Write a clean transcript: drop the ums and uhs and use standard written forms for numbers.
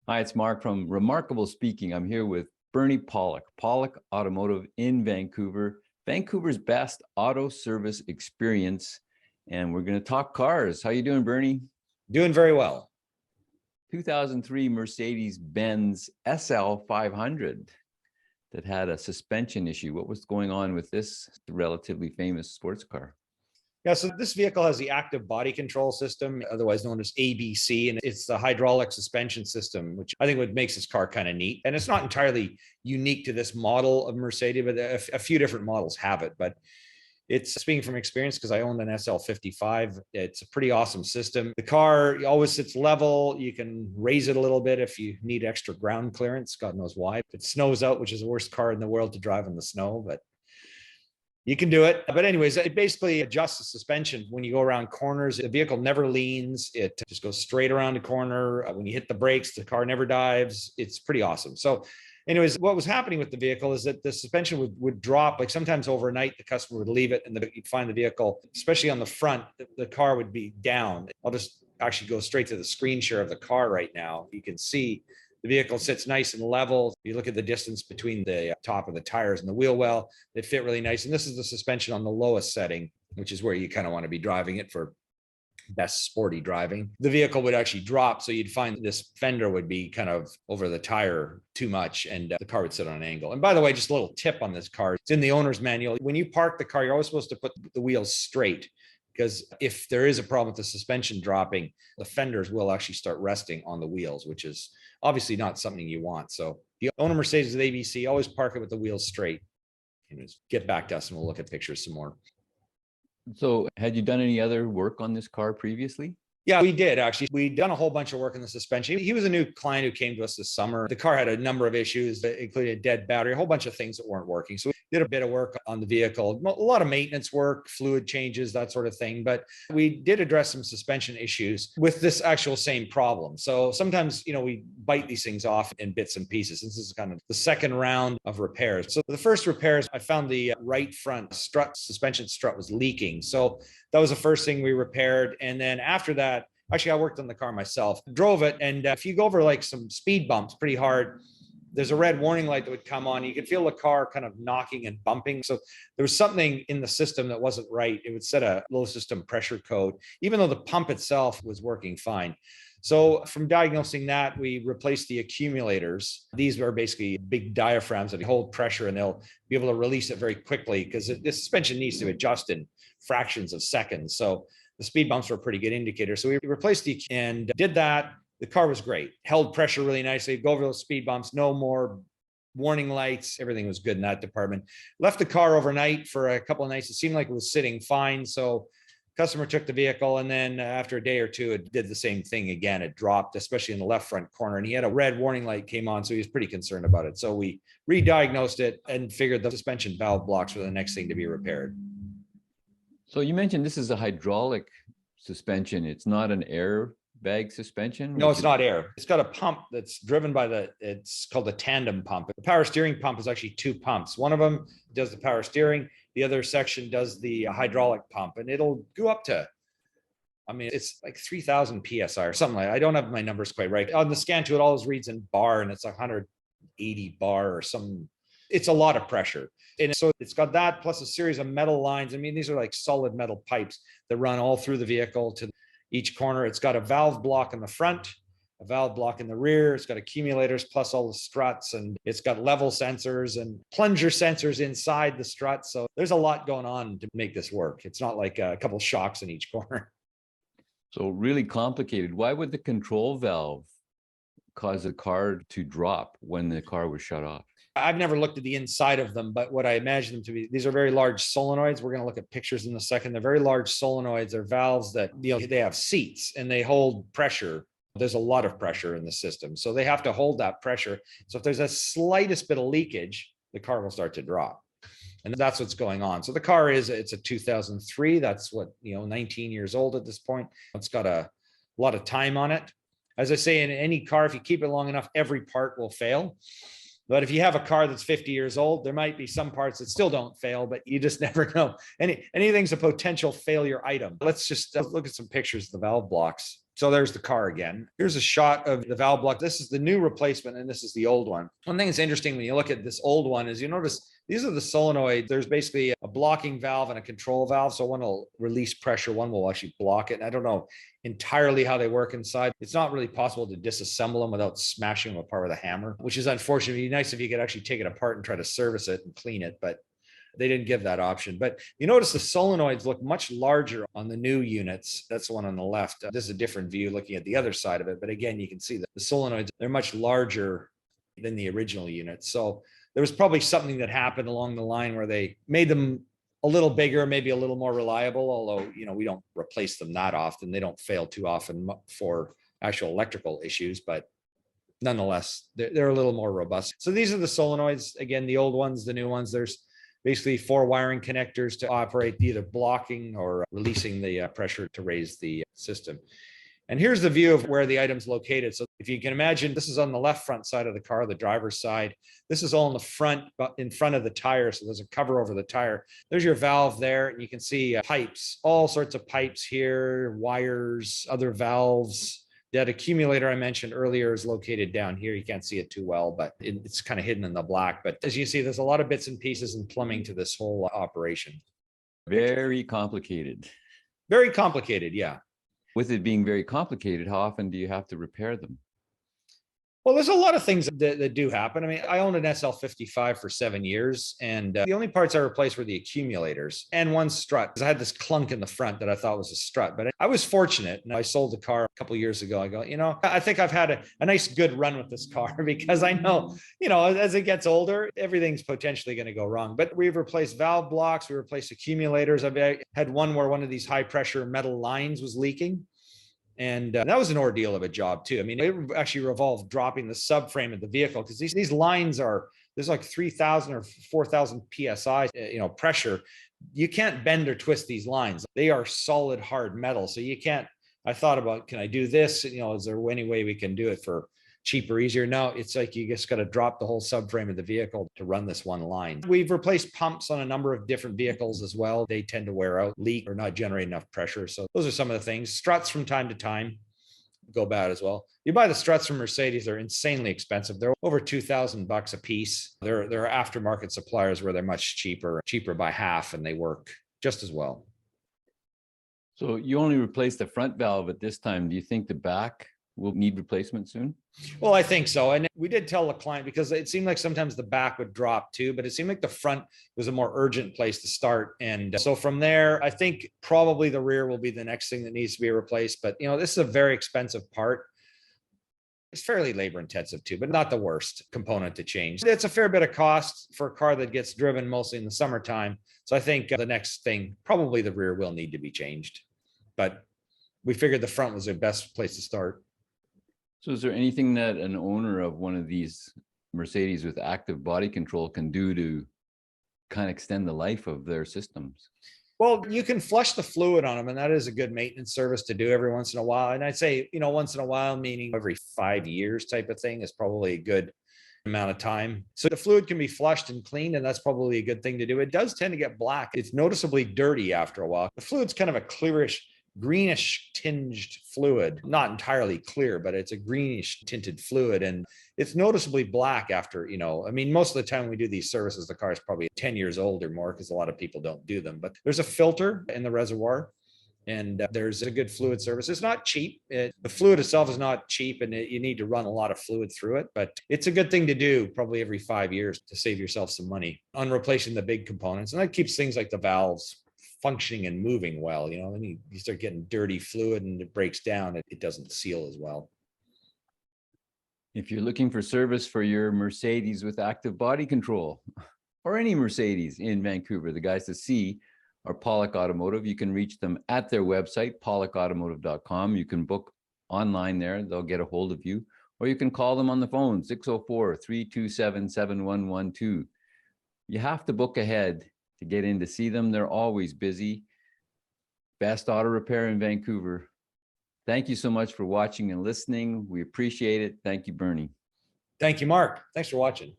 Hi, it's Mark from Remarkable Speaking. I'm here with Bernie Pawlik, Pawlik Automotive in Vancouver, Vancouver's best auto service experience. And we're going to talk cars. How you doing, Bernie? Doing very well. 2003 Mercedes-Benz SL500 that had a suspension issue. What was going on with this relatively famous sports car? Yeah, so this vehicle has the active body control system, otherwise known as ABC, and it's the hydraulic suspension system, which I think what makes this car kind of neat. And it's not entirely unique to this model of Mercedes, but a few different models have it. But it's speaking from experience because I owned an SL55. It's a pretty awesome system. The car always sits level. You can raise it a little bit if you need extra ground clearance. God knows why. If it snows out, which is the worst car in the world to drive in the snow, but you can do it. But anyways, it basically adjusts the suspension when you go around corners. The vehicle never leans. It just goes straight around the corner. When you hit the brakes, the car never dives. It's pretty awesome. So anyways, what was happening with the vehicle is that the suspension would drop. Like sometimes overnight, the customer would leave it and you'd find the vehicle, especially on the front, the car would be down. I'll just actually go straight to the screen share of the car right now. You can see the vehicle sits nice and level. You look at the distance between the top of the tires and the wheel well, they fit really nice. And this is the suspension on the lowest setting, which is where you kind of want to be driving it for best sporty driving. The vehicle would actually drop. So you'd find this fender would be kind of over the tire too much and the car would sit on an angle. And by the way, just a little tip on this car. It's in the owner's manual. When you park the car, you're always supposed to put the wheels straight, because if there is a problem with the suspension dropping, the fenders will actually start resting on the wheels, which is obviously not something you want. So if you own a Mercedes with ABC, always park it with the wheels straight. And just get back to us and we'll look at pictures some more. So had you done any other work on this car previously? Yeah, we did actually. We'd done a whole bunch of work in the suspension. He was a new client who came to us this summer. The car had a number of issues that included a dead battery, a whole bunch of things that weren't working. So we did a bit of work on the vehicle, a lot of maintenance work, fluid changes, that sort of thing. But we did address some suspension issues with this actual same problem. So sometimes, we bite these things off in bits and pieces. This is kind of the second round of repairs. So the first repairs, I found the right front suspension strut was leaking. So that was the first thing we repaired. And then after that, actually, I worked on the car myself, drove it. And if you go over like some speed bumps pretty hard, there's a red warning light that would come on. You could feel the car kind of knocking and bumping. So there was something in the system that wasn't right. It would set a low system pressure code, even though the pump itself was working fine. So from diagnosing that, we replaced the accumulators. These are basically big diaphragms that hold pressure and they'll be able to release it very quickly because the suspension needs to adjust in fractions of seconds. So the speed bumps were a pretty good indicator. So we replaced and did that. The car was great, held pressure really nicely, go over those speed bumps, no more warning lights. Everything was good in that department. Left the car overnight for a couple of nights. It seemed like it was sitting fine. So customer took the vehicle, and then after a day or two, it did the same thing again. It dropped, especially in the left front corner, and he had a red warning light came on, so he was pretty concerned about it. So we re-diagnosed it and figured the suspension valve blocks were the next thing to be repaired. So you mentioned this is a hydraulic suspension. It's not an airbag suspension? No, it's not air. It's got a pump that's driven by it's called a tandem pump. The power steering pump is actually two pumps. One of them does the power steering. The other section does the hydraulic pump, and it'll go up to, it's like 3,000 PSI or something like that. I don't have my numbers quite right. On the scan to it always reads in bar, and it's 180 bar or some. It's a lot of pressure. And so it's got that plus a series of metal lines. These are like solid metal pipes that run all through the vehicle to each corner. It's got a valve block in the front, a valve block in the rear. It's got accumulators plus all the struts, and it's got level sensors and plunger sensors inside the struts. So there's a lot going on to make this work. It's not like a couple shocks in each corner. So really complicated. Why would the control valve cause the car to drop when the car was shut off? I've never looked at the inside of them, but what I imagine them to be, these are very large solenoids. We're going to look at pictures in a second. They're very large solenoids. They're valves that, they have seats and they hold pressure. There's a lot of pressure in the system. So they have to hold that pressure. So if there's a slightest bit of leakage, the car will start to drop. And that's what's going on. So the car it's a 2003. That's 19 years old at this point. It's got a lot of time on it. As I say, in any car, if you keep it long enough, every part will fail. But if you have a car that's 50 years old, there might be some parts that still don't fail, but you just never know. Anything's a potential failure item. Let's just look at some pictures of the valve blocks. So there's the car again. Here's a shot of the valve block. This is the new replacement, and this is the old one. One thing that's interesting when you look at this old one is you notice these are the solenoids. There's basically a blocking valve and a control valve. So one will release pressure, one will actually block it. And I don't know entirely how they work inside. It's not really possible to disassemble them without smashing them apart with a hammer, which is unfortunate. It'd be nice if you could actually take it apart and try to service it and clean it, but they didn't give that option. But you notice the solenoids look much larger on the new units. That's the one on the left. This is a different view looking at the other side of it. But again, you can see that the solenoids, they're much larger than the original units. So there was probably something that happened along the line where they made them a little bigger, maybe a little more reliable, although, we don't replace them that often. They don't fail too often for actual electrical issues, but nonetheless, they're a little more robust. So these are the solenoids. Again, the old ones, the new ones, there's basically 4 wiring connectors to operate either blocking or releasing the pressure to raise the system. And here's the view of where the item's located. So if you can imagine, this is on the left front side of the car, the driver's side. This is all in the front, in front of the tire. So there's a cover over the tire. There's your valve there. And you can see pipes, all sorts of pipes here, wires, other valves. That accumulator I mentioned earlier is located down here. You can't see it too well, but it's kind of hidden in the black. But as you see, there's a lot of bits and pieces and plumbing to this whole operation. Very complicated. Very complicated, yeah. With it being very complicated, how often do you have to repair them? Well, there's a lot of things that do happen. I mean, I owned an SL55 for 7 years, and the only parts I replaced were the accumulators and one strut, because I had this clunk in the front that I thought was a strut. But I was fortunate, and I sold the car a couple of years ago. I go, I think I've had a nice, good run with this car because I know, as it gets older, everything's potentially going to go wrong. But we've replaced valve blocks, we replaced accumulators. I've had one where one of these high pressure metal lines was leaking. And that was an ordeal of a job too. I mean, it actually revolved dropping the subframe of the vehicle because these lines there's like 3,000 or 4,000 PSI, pressure. You can't bend or twist these lines. They are solid, hard metal. So you can't, I thought about, can I do this? Is there any way we can do it for cheaper, easier? No, it's like you just got to drop the whole subframe of the vehicle to run this one line. We've replaced pumps on a number of different vehicles as well. They tend to wear out, leak, or not generate enough pressure. So those are some of the things. Struts from time to time go bad as well. You buy the struts from Mercedes, they're insanely expensive. They're over $2,000 a piece. There are aftermarket suppliers where they're much cheaper by half, and they work just as well. So you only replaced the front valve at this time. Do you think the back will need replacement soon? Well, I think so. And we did tell the client, because it seemed like sometimes the back would drop too, but it seemed like the front was a more urgent place to start. And so from there, I think probably the rear will be the next thing that needs to be replaced. But, this is a very expensive part. It's fairly labor intensive too, but not the worst component to change. It's a fair bit of cost for a car that gets driven mostly in the summertime. So I think the next thing, probably the rear will need to be changed. But we figured the front was the best place to start. So is there anything that an owner of one of these Mercedes with active body control can do to kind of extend the life of their systems? Well, you can flush the fluid on them, and that is a good maintenance service to do every once in a while. And I'd say, once in a while, meaning every 5 years type of thing, is probably a good amount of time. So the fluid can be flushed and cleaned, and that's probably a good thing to do. It does tend to get black. It's noticeably dirty after a while. The fluid's kind of a clearish, greenish tinged fluid, not entirely clear, but it's a greenish tinted fluid, and it's noticeably black after, most of the time when we do these services, the car is probably 10 years old or more, because a lot of people don't do them. But there's a filter in the reservoir, and there's a good fluid service. It's not cheap. The fluid itself is not cheap, and you need to run a lot of fluid through it, but it's a good thing to do probably every 5 years to save yourself some money on replacing the big components. And that keeps things like the valves functioning and moving well. Then you start getting dirty fluid and it breaks down, it doesn't seal as well. If you're looking for service for your Mercedes with active body control, or any Mercedes in Vancouver, the guys to see are Pawlik Automotive. You can reach them at their website, pawlikautomotive.com. You can book online there. They'll get a hold of you. Or you can call them on the phone, 604-327-7112. You have to book ahead to get in to see them. They're always busy. Best auto repair in Vancouver. Thank you so much for watching and listening. We appreciate it. Thank you, Bernie. Thank you, Mark. Thanks for watching.